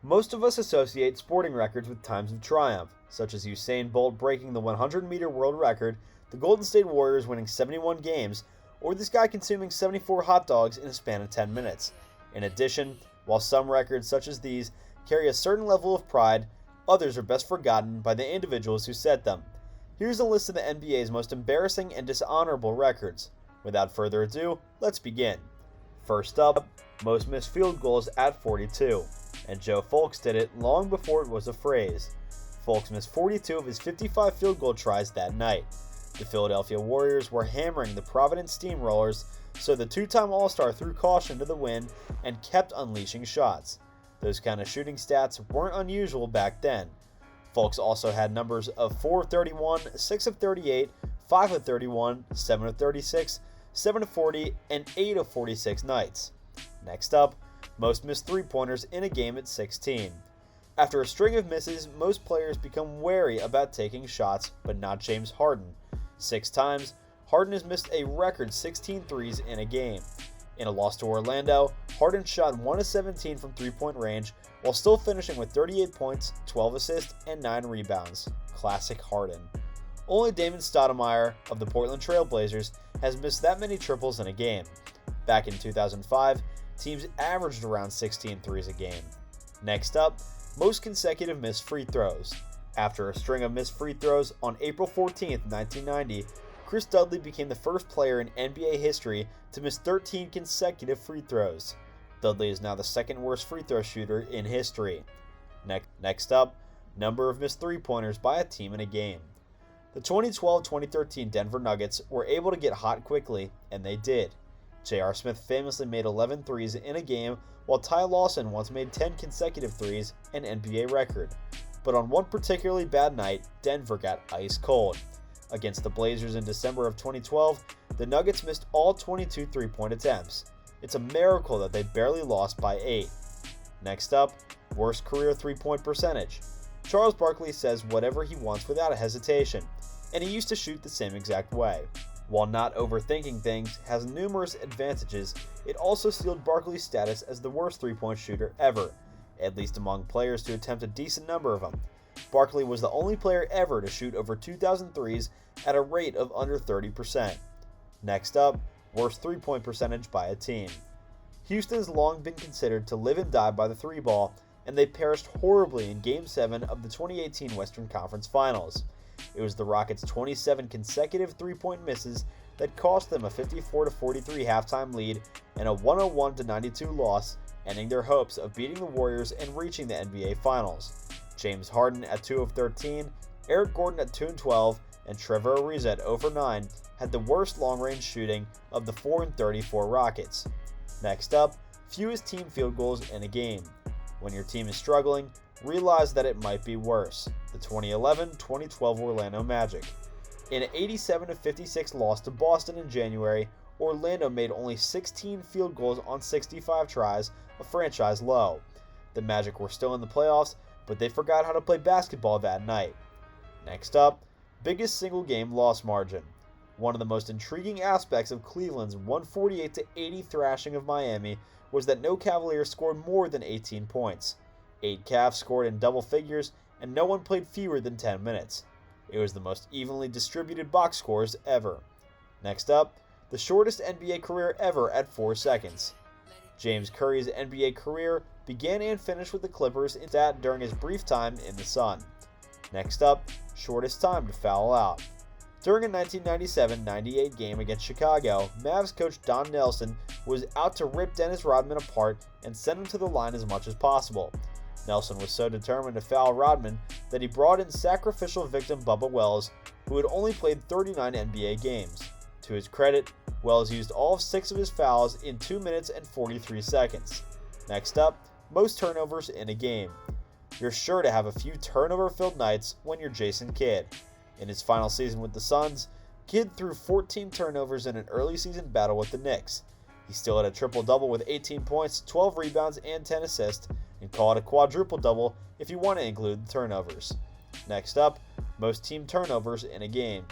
Most of us associate sporting records with times of triumph, such as Usain Bolt breaking the 100-meter world record, the Golden State Warriors winning 71 games, or this guy consuming 74 hot dogs in a span of 10 minutes. In addition, while some records such as these carry a certain level of pride, others are best forgotten by the individuals who set them. Here's a list of the NBA's most embarrassing and dishonorable records. Without further ado, let's begin. First up, most missed field goals at 42. And Joe Fulks did it long before it was a phrase. Fulks missed 42 of his 55 field goal tries that night. The Philadelphia Warriors were hammering the Providence Steamrollers, so the two-time All-Star threw caution to the wind and kept unleashing shots. Those kind of shooting stats weren't unusual back then. Fulks also had numbers of 4 of 31, 6 of 38, 5 of 31, 7 of 36, 7 of 40, and 8 of 46 nights. Next up, most missed three-pointers in a game at 16. After a string of misses, most players become wary about taking shots, but not James Harden. 6 times, Harden has missed a record 16 threes in a game. In a loss to Orlando, Harden shot 1 of 17 from three-point range, while still finishing with 38 points, 12 assists, and 9 rebounds. Classic Harden. Only Damon Stoudemire of the Portland Trail Blazers has missed that many triples in a game. Back in 2005, teams averaged around 16 threes a game. Next up, most consecutive missed free throws. After a string of missed free throws on April 14, 1990, Chris Dudley became the first player in NBA history to miss 13 consecutive free throws. Dudley is now the second worst free throw shooter in history. Next up, number of missed three-pointers by a team in a game. The 2012-2013 Denver Nuggets were able to get hot quickly, and they did. J.R. Smith famously made 11 threes in a game, while Ty Lawson once made 10 consecutive threes, an NBA record. But on one particularly bad night, Denver got ice cold. Against the Blazers in December of 2012, the Nuggets missed all 22 three-point attempts. It's a miracle that they barely lost by 8. Next up, worst career three-point percentage. Charles Barkley says whatever he wants without a hesitation, and he used to shoot the same exact way. While not overthinking things has numerous advantages, it also sealed Barkley's status as the worst three-point shooter ever, at least among players to attempt a decent number of them. Barkley was the only player ever to shoot over 2,000 threes at a rate of under 30%. Next up, worst three-point percentage by a team. Houston's long been considered to live and die by the three ball, and they perished horribly in Game 7 of the 2018 Western Conference Finals. It was the Rockets' 27 consecutive three-point misses that cost them a 54-43 halftime lead and a 101-92 loss, ending their hopes of beating the Warriors and reaching the NBA Finals. James Harden at 2 of 13, Eric Gordon at 2 of 12, and Trevor Ariza at 0 for 9 had the worst long-range shooting of the 4 and 34 Rockets. Next up, fewest team field goals in a game. When your team is struggling, realize that it might be worse. The 2011-2012 Orlando Magic. In an 87-56 loss to Boston in January, Orlando made only 16 field goals on 65 tries, a franchise low. The Magic were still in the playoffs, but they forgot how to play basketball that night. Next up, biggest single game loss margin. One of the most intriguing aspects of Cleveland's 148-80 thrashing of Miami was that no Cavaliers scored more than 18 points. 8 Cavs scored in double figures, and no one played fewer than 10 minutes. It was the most evenly distributed box scores ever. Next up, the shortest NBA career ever at 4 seconds. James Curry's NBA career began and finished with the Clippers during his brief time in the Sun. Next up, shortest time to foul out. During a 1997-98 game against Chicago, Mavs coach Don Nelson was out to rip Dennis Rodman apart and send him to the line as much as possible. Nelson was so determined to foul Rodman that he brought in sacrificial victim Bubba Wells, who had only played 39 NBA games. To his credit, Wells used all 6 of his fouls in 2 minutes and 43 seconds. Next up, most turnovers in a game. You're sure to have a few turnover-filled nights when you're Jason Kidd. In his final season with the Suns, Kidd threw 14 turnovers in an early season battle with the Knicks. He still had a triple-double with 18 points, 12 rebounds, and 10 assists, and called a quadruple-double if you want to include the turnovers. Next up, most team turnovers in a game.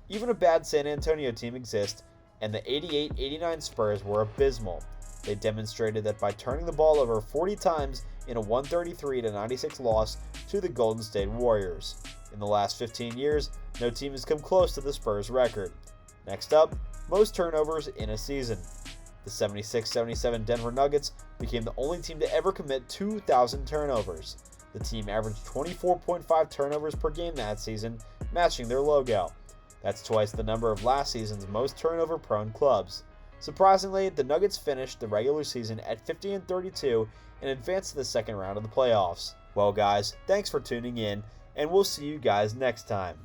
Even a bad San Antonio team exists, and the 88-89 Spurs were abysmal. They demonstrated that by turning the ball over 40 times in a 133-96 loss to the Golden State Warriors. In the last 15 years, no team has come close to the Spurs record. Next up, most turnovers in a season. The 76-77 Denver Nuggets became the only team to ever commit 2,000 turnovers. The team averaged 24.5 turnovers per game that season, matching their logo. That's twice the number of last season's most turnover-prone clubs. Surprisingly, the Nuggets finished the regular season at 50-32 and advanced to the second round of the playoffs. Well guys, thanks for tuning in, and we'll see you guys next time.